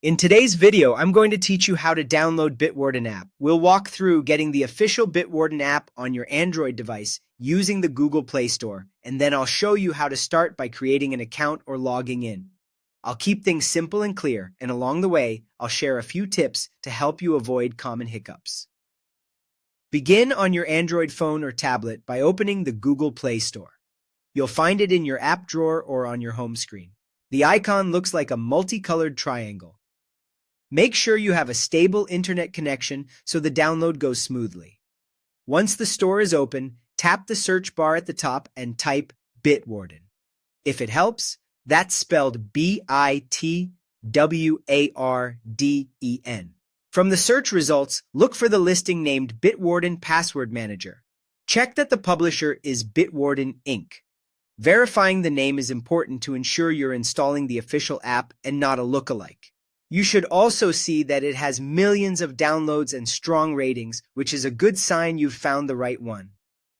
In today's video, I'm going to teach you how to download Bitwarden app. We'll walk through getting the official Bitwarden app on your Android device using the Google Play Store, and then I'll show you how to start by creating an account or logging in. I'll keep things simple and clear, and along the way, I'll share a few tips to help you avoid common hiccups. Begin on your Android phone or tablet by opening the Google Play Store. You'll find it in your app drawer or on your home screen. The icon looks like a multicolored triangle. Make sure you have a stable internet connection so the download goes smoothly. Once the store is open, tap the search bar at the top and type Bitwarden. If it helps, that's spelled Bitwarden. From the search results, look for the listing named Bitwarden Password Manager. Check that the publisher is Bitwarden Inc. Verifying the name is important to ensure you're installing the official app and not a lookalike. You should also see that it has millions of downloads and strong ratings, which is a good sign you've found the right one.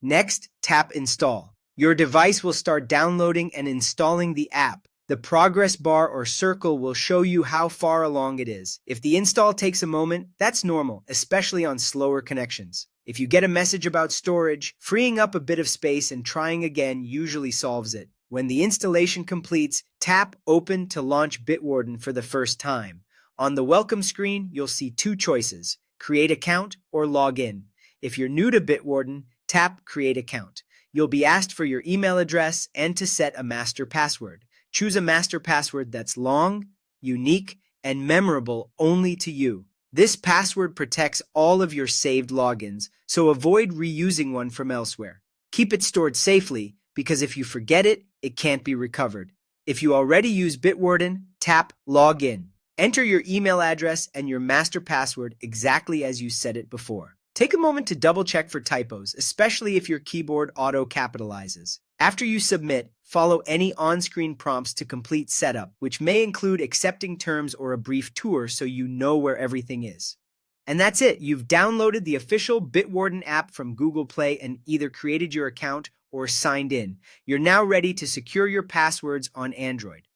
Next, tap Install. Your device will start downloading and installing the app. The progress bar or circle will show you how far along it is. If the install takes a moment, that's normal, especially on slower connections. If you get a message about storage, freeing up a bit of space and trying again usually solves it. When the installation completes, tap Open to launch Bitwarden for the first time. On the welcome screen, you'll see two choices: Create Account or Log In. If you're new to Bitwarden, tap Create Account. You'll be asked for your email address and to set a master password. Choose a master password that's long, unique, and memorable only to you. This password protects all of your saved logins, so avoid reusing one from elsewhere. Keep it stored safely, because if you forget it, it can't be recovered. If you already use Bitwarden, tap Log In. Enter your email address and your master password exactly as you set it before. Take a moment to double-check for typos, especially if your keyboard auto-capitalizes. After you submit, follow any on-screen prompts to complete setup, which may include accepting terms or a brief tour so you know where everything is. And that's it. You've downloaded the official Bitwarden app from Google Play and either created your account or signed in. You're now ready to secure your passwords on Android.